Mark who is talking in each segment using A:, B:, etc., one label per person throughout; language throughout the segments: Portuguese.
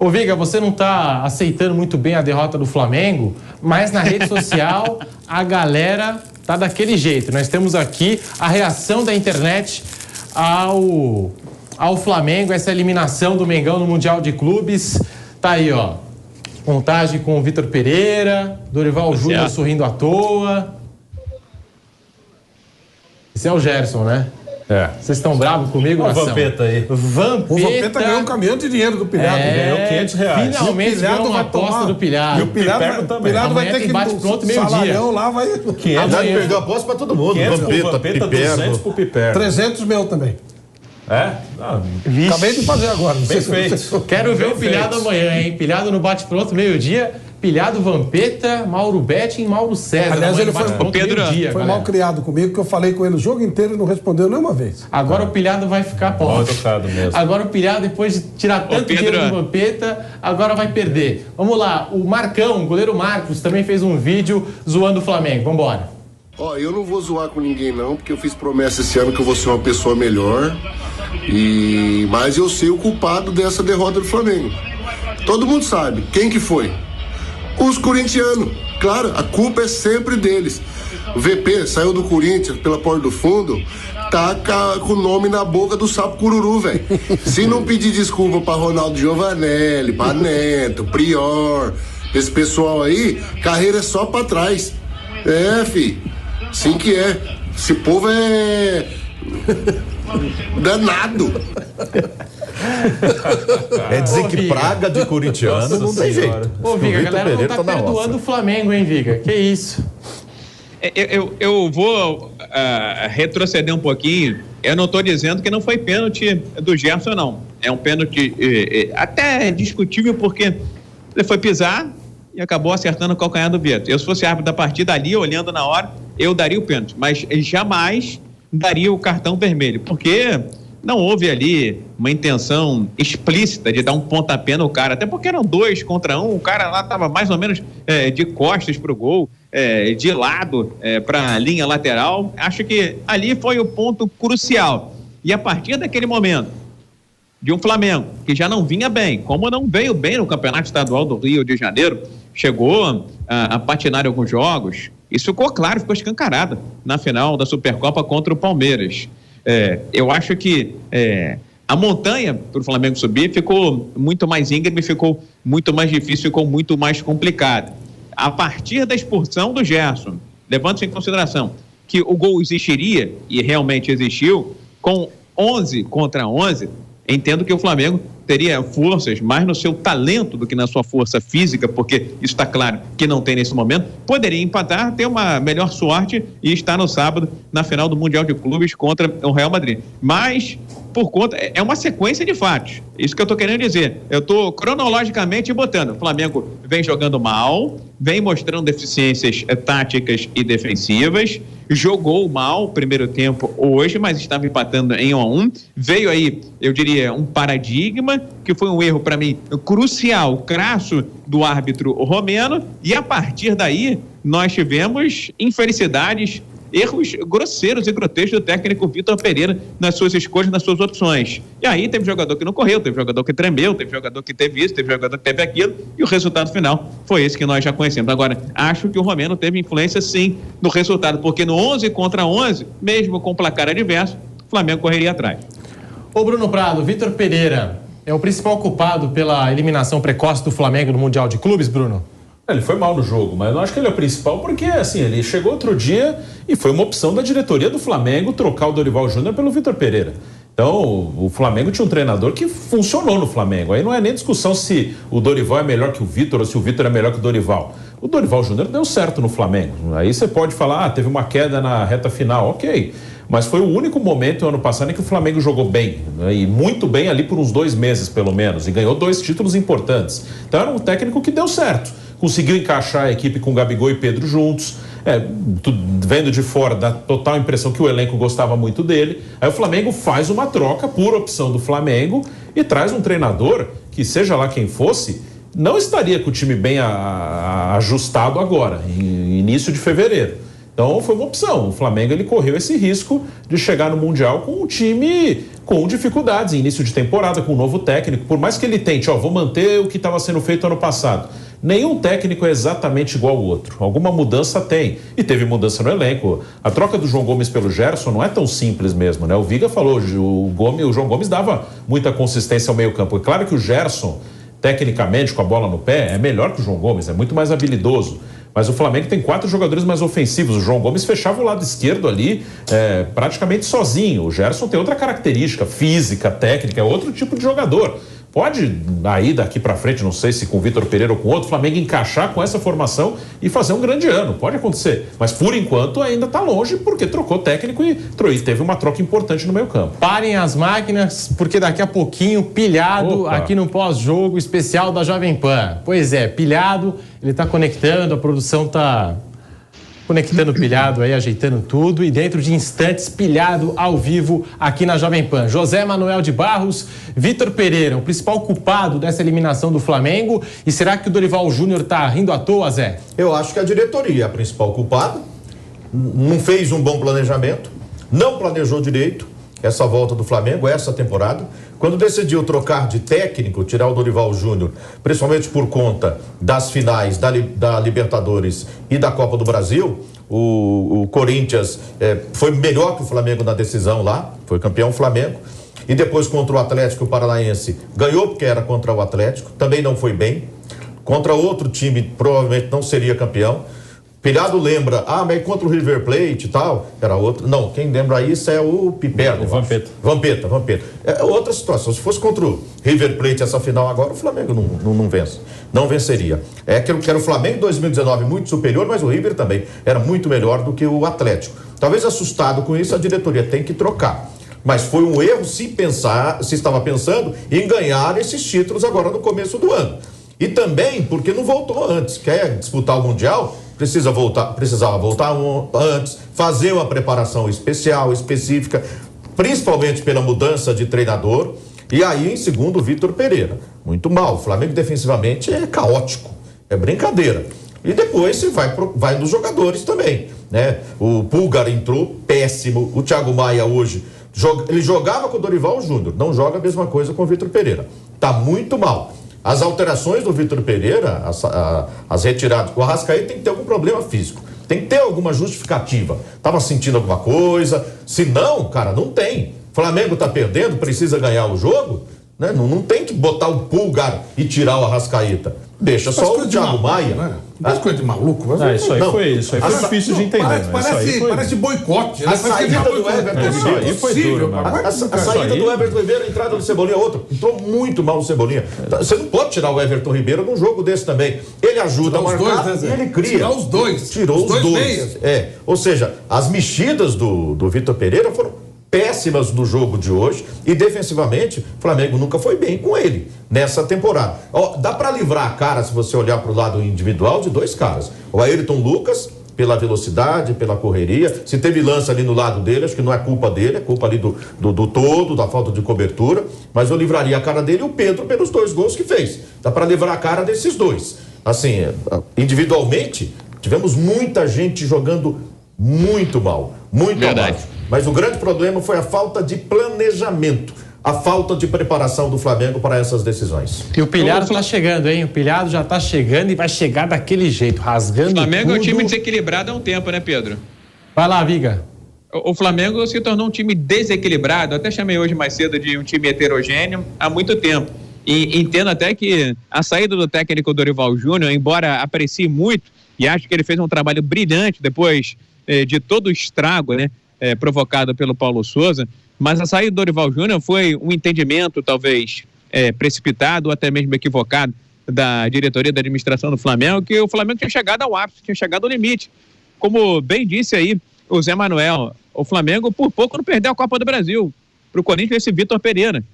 A: Ô Viga, você não está aceitando muito bem a derrota do Flamengo, mas na rede social a galera tá daquele jeito. Nós temos aqui a reação da internet ao Flamengo, essa eliminação do Mengão no Mundial de Clubes. Tá aí, ó. Montagem com o Vitor Pereira, Dorival Júnior sorrindo à toa. Esse é o Gerson, né?
B: É.
A: Vocês estão bravos comigo, nação?
B: O Vampeta aí.
C: O Vampeta ganhou um caminhão de dinheiro do Pilhado.
B: Ganhou R$500.
A: Finalmente ganhou uma aposta do Pilhado.
C: E o Pilhado vai ter que
A: bate pronto meio-dia.
C: Lá vai...
B: 500.
D: Perdeu a aposta pra todo mundo.
B: 500 pro Vampeta,
D: Piperno.
B: 200 pro Piperno.
C: 300 meu também.
B: É?
C: Acabei de fazer agora.
B: Bem feito.
A: Quero ver o Pilhado amanhã, hein? Pilhado no bate pronto meio-dia. Pilhado, Vampeta, Mauro Betti e Mauro César.
C: Aliás, ele foi mal criado comigo, que eu falei com ele o jogo inteiro e não respondeu nenhuma vez.
A: Agora o Pilhado vai ficar pobre.
B: Mesmo.
A: Agora o Pilhado, depois de tirar tanto dinheiro do Vampeta, agora vai perder. Vamos lá, o Marcão, o goleiro Marcos, também fez um vídeo zoando o Flamengo. Vambora.
E: Eu não vou zoar com ninguém não, porque eu fiz promessa esse ano que eu vou ser uma pessoa melhor. Mas eu sei o culpado dessa derrota do Flamengo. Todo mundo sabe. Quem que foi? Os corintianos. Claro, a culpa é sempre deles. O VP saiu do Corinthians pela porta do fundo, tá com o nome na boca do sapo cururu, velho. Se não pedir desculpa pra Ronaldo Giovanelli, pra Neto, Prior, esse pessoal aí, carreira é só pra trás. Fi, assim que é. Esse povo é danado.
D: É dizer que praga de corintiano não tem jeito.
A: Ô, Viga, a galera não tá perdoando o Flamengo, hein, Viga? Que isso?
F: Eu vou retroceder um pouquinho. Eu não estou dizendo que não foi pênalti do Gerson, não. É um pênalti até discutível, porque ele foi pisar e acabou acertando o calcanhar do Vitor. Eu, se fosse árbitro da partida ali, olhando na hora, eu daria o pênalti, mas jamais daria o cartão vermelho, porque não houve ali uma intenção explícita de dar um pontapé no cara, até porque eram 2 contra 1, o cara lá estava mais ou menos de costas para o gol, de lado para a linha lateral. Acho que ali foi o ponto crucial. E a partir daquele momento, de um Flamengo que já não vinha bem, como não veio bem no Campeonato Estadual do Rio de Janeiro, chegou a patinar em alguns jogos, isso ficou claro, ficou escancarado na final da Supercopa contra o Palmeiras. Eu acho que a montanha para o Flamengo subir ficou muito mais íngreme, ficou muito mais difícil, ficou muito mais complicado. A partir da expulsão do Gerson, levando-se em consideração que o gol existiria, e realmente existiu, com 11 contra 11, entendo que o Flamengo teria forças mais no seu talento do que na sua força física, porque isso está claro que não tem nesse momento. Poderia empatar, ter uma melhor sorte e estar no sábado na final do Mundial de Clubes contra o Real Madrid. Mas, por conta, é uma sequência de fatos. Isso que eu estou querendo dizer. Eu estou cronologicamente botando. O Flamengo vem jogando mal, vem mostrando deficiências táticas e defensivas, jogou mal o primeiro tempo hoje, mas estava empatando em 1-1. Veio aí, eu diria, um paradigma, que foi um erro, para mim, crucial, crasso do árbitro romeno, e a partir daí nós tivemos infelicidades, erros grosseiros e grotescos do técnico Vitor Pereira nas suas escolhas, nas suas opções. E aí teve jogador que não correu, teve jogador que tremeu, teve jogador que teve isso, teve jogador que teve aquilo, e o resultado final foi esse que nós já conhecemos. Agora, acho que o romeno teve influência sim no resultado, porque no 11 contra 11, mesmo com placar adverso, o Flamengo correria atrás.
A: Ô Bruno Prado, Vitor Pereira é o principal culpado pela eliminação precoce do Flamengo no Mundial de Clubes, Bruno?
B: Ele foi mal no jogo, mas eu não acho que ele é o principal, porque assim, ele chegou outro dia e foi uma opção da diretoria do Flamengo trocar o Dorival Júnior pelo Vitor Pereira. Então, o Flamengo tinha um treinador que funcionou no Flamengo. Aí não é nem discussão se o Dorival é melhor que o Vitor ou se o Vitor é melhor que o Dorival. O Dorival Júnior deu certo no Flamengo. Aí você pode falar, teve uma queda na reta final, ok. Mas foi o único momento ano passado em que o Flamengo jogou bem, né? E muito bem ali por uns 2 meses pelo menos, e ganhou 2 títulos importantes. Então era um técnico que deu certo, conseguiu encaixar a equipe com Gabigol e Pedro juntos, vendo de fora dá total impressão que o elenco gostava muito dele. Aí o Flamengo faz uma troca por opção do Flamengo e traz um treinador que, seja lá quem fosse, não estaria com o time bem ajustado agora, em início de fevereiro. Então foi uma opção. O Flamengo ele correu esse risco de chegar no Mundial com um time com dificuldades em início de temporada, com um novo técnico. Por mais que ele tente, vou manter o que estava sendo feito ano passado. Nenhum técnico é exatamente igual ao outro. Alguma mudança tem. E teve mudança no elenco. A troca do João Gomes pelo Gerson não é tão simples mesmo, né? O Viga falou, o João Gomes dava muita consistência ao meio-campo. É claro que o Gerson, tecnicamente, com a bola no pé, é melhor que o João Gomes, é muito mais habilidoso. Mas o Flamengo tem 4 jogadores mais ofensivos. O João Gomes fechava o lado esquerdo ali praticamente sozinho. O Gerson tem outra característica física, técnica, é outro tipo de jogador. Pode, aí daqui pra frente, não sei se com o Vitor Pereira ou com outro, o Flamengo encaixar com essa formação e fazer um grande ano. Pode acontecer. Mas por enquanto ainda tá longe, porque trocou técnico e teve uma troca importante no meio campo.
A: Parem as máquinas, porque daqui a pouquinho, Pilhado, aqui no pós-jogo especial da Jovem Pan. Pois é, Pilhado, ele tá conectando, a produção tá conectando o Pilhado aí, ajeitando tudo, e dentro de instantes, Pilhado ao vivo aqui na Jovem Pan. José Manuel de Barros, Vitor Pereira, o principal culpado dessa eliminação do Flamengo, e será que o Dorival Júnior tá rindo à toa, Zé?
D: Eu acho que a diretoria é a principal culpada, não fez um bom planejamento, não planejou direito essa volta do Flamengo, essa temporada. Quando decidiu trocar de técnico, tirar o Dorival Júnior, principalmente por conta das finais da Libertadores e da Copa do Brasil, o Corinthians foi melhor que o Flamengo na decisão lá, foi campeão Flamengo, e depois contra o Atlético Paranaense ganhou porque era contra o Atlético, também não foi bem, contra outro time provavelmente não seria campeão. Pilhado lembra, mas contra o River Plate e tal, era outro. Não, quem lembra isso é o Piperno.
B: O Vampeta.
D: Vampeta. É outra situação. Se fosse contra o River Plate essa final agora, o Flamengo não vence. Não venceria. Que era o Flamengo em 2019 muito superior, mas o River também era muito melhor do que o Atlético. Talvez assustado com isso, a diretoria tem que trocar. Mas foi um erro se estava pensando em ganhar esses títulos agora no começo do ano. E também porque não voltou antes. Quer disputar o Mundial? Precisava voltar antes, fazer uma preparação especial, específica, principalmente pela mudança de treinador. E aí, em segundo, o Vitor Pereira. Muito mal. O Flamengo defensivamente é caótico, é brincadeira. E depois você vai nos jogadores também, né? O Pulgar entrou péssimo. O Thiago Maia hoje, ele jogava com o Dorival Júnior, não joga a mesma coisa com o Vitor Pereira. Tá muito mal. As alterações do Vitor Pereira, as retiradas, o Arrascaeta tem que ter algum problema físico, tem que ter alguma justificativa. Tava sentindo alguma coisa, se não, cara, não tem. Flamengo tá perdendo, precisa ganhar o jogo, né? Não tem que botar o Pulgar e tirar o Arrascaeta. Deixa só o Thiago Maia.
C: Né? Não coisa de maluco. Mas
B: isso aí foi difícil de entender.
C: Parece boicote.
D: A saída do Everton Ribeiro
B: foi duro.
D: A saída do Everton Ribeiro, a entrada do Cebolinha, outra. Entrou muito mal o Cebolinha. Você não pode tirar o Everton Ribeiro num jogo desse também. Ele ajuda a marcar e ele cria.
C: Tirar os dois.
D: Tirou os dois. Ou seja, as mexidas do Vitor Pereira foram péssimas no jogo de hoje, e defensivamente o Flamengo nunca foi bem com ele nessa temporada. Dá para livrar a cara, se você olhar para o lado individual, de 2 caras. O Ayrton Lucas, pela velocidade, pela correria, se teve lance ali no lado dele, acho que não é culpa dele, é culpa ali do todo, da falta de cobertura, mas eu livraria a cara dele e o Pedro pelos 2 gols que fez. Dá para livrar a cara desses 2. Assim, individualmente, tivemos muita gente jogando muito mal, muito abaixo. Mas o grande problema foi a falta de planejamento, a falta de preparação do Flamengo para essas decisões.
A: E o Pilhado tá chegando, hein? O Pilhado já tá chegando e vai chegar daquele jeito, rasgando tudo.
F: O Flamengo é um time desequilibrado há um tempo, né, Pedro?
A: Vai lá, Viga.
F: O Flamengo se tornou um time desequilibrado, até chamei hoje mais cedo de um time heterogêneo há muito tempo. E entendo até que a saída do técnico Dorival Júnior, embora aprecie muito, e acho que ele fez um trabalho brilhante depois de todo o estrago, né? Provocado pelo Paulo Souza, mas a saída do Dorival Júnior foi um entendimento talvez precipitado ou até mesmo equivocado da diretoria da administração do Flamengo, que o Flamengo tinha chegado ao ápice, tinha chegado ao limite. Como bem disse aí o Zé Manuel, o Flamengo por pouco não perdeu a Copa do Brasil para o Corinthians, esse Vitor Pereira.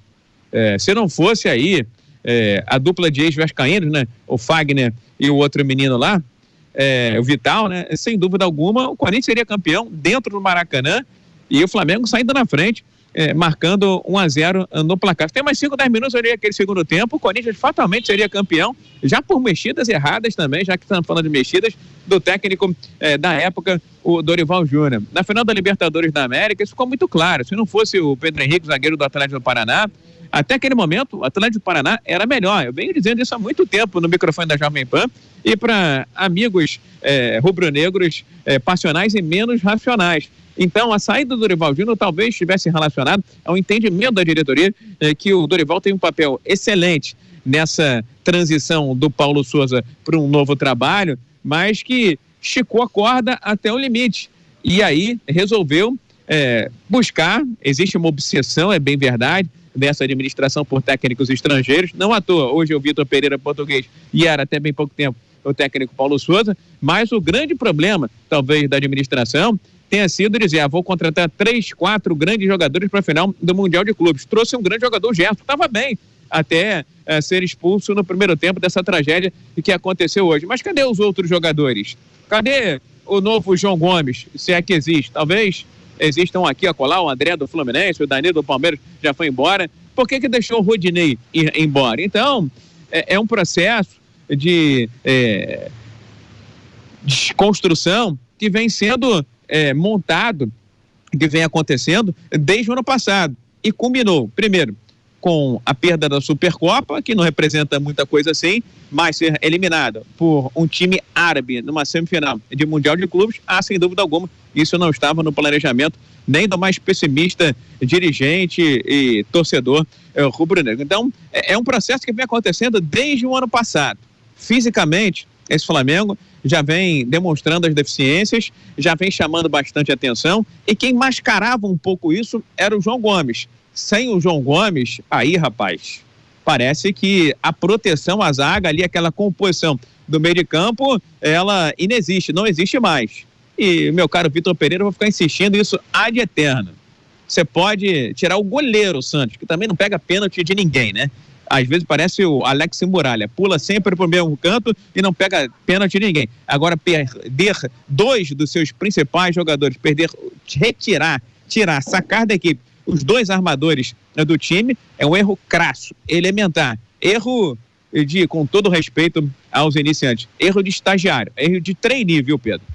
F: Se não fosse aí a dupla de ex-vascaínos, né, o Fagner e o outro menino lá, o Vital, né? Sem dúvida alguma, o Corinthians seria campeão dentro do Maracanã e o Flamengo saindo na frente. marcando 1-0 no placar. Tem mais 5, 10 minutos ali aquele segundo tempo, o Corinthians fatalmente seria campeão, já por mexidas erradas também, já que estamos falando de mexidas, do técnico da época, o Dorival Júnior. Na final da Libertadores da América, isso ficou muito claro. Se não fosse o Pedro Henrique, zagueiro do Atlético do Paraná, até aquele momento, o Atlético do Paraná era melhor. Eu venho dizendo isso há muito tempo no microfone da Jovem Pan, e para amigos rubro-negros passionais e menos racionais. Então, a saída do Dorival Júnior talvez estivesse relacionado ao entendimento da diretoria que o Dorival tem um papel excelente nessa transição do Paulo Souza para um novo trabalho, mas que esticou a corda até o limite. E aí resolveu buscar, existe uma obsessão, é bem verdade, dessa administração por técnicos estrangeiros, não à toa. Hoje é o Vitor Pereira, português, e era até bem pouco tempo o técnico Paulo Souza, mas o grande problema, talvez, da administração tenha sido dizer, vou contratar 3, 4 grandes jogadores para a final do Mundial de Clubes. Trouxe um grande jogador, o Gerson, estava bem até ser expulso no primeiro tempo dessa tragédia que aconteceu hoje. Mas cadê os outros jogadores? Cadê o novo João Gomes, se é que existe? Talvez existam aqui a colar, o André do Fluminense, o Danilo do Palmeiras já foi embora. Por que deixou o Rodinei ir embora? Então, é um processo de desconstrução que vem sendo montado, que vem acontecendo desde o ano passado. E culminou, primeiro, com a perda da Supercopa, que não representa muita coisa assim, mas ser eliminada por um time árabe numa semifinal de Mundial de Clubes, sem dúvida alguma, isso não estava no planejamento nem do mais pessimista dirigente e torcedor rubro-negro. Então, é um processo que vem acontecendo desde o ano passado. Fisicamente, esse Flamengo já vem demonstrando as deficiências, já vem chamando bastante atenção, e quem mascarava um pouco isso era o João Gomes. Sem o João Gomes, aí, rapaz, parece que a proteção à zaga ali, aquela composição do meio de campo, ela inexiste, não existe mais. E, meu caro Vitor Pereira, eu vou ficar insistindo isso ad eterno. Você pode tirar o goleiro Santos, que também não pega pênalti de ninguém, né? Às vezes parece o Alex Muralha, pula sempre para o mesmo canto e não pega pênalti de ninguém. Agora, perder 2 dos seus principais jogadores, sacar da equipe os 2 armadores do time, é um erro crasso, elementar. Erro com todo respeito aos iniciantes, erro de estagiário, erro de trainee, viu, Pedro?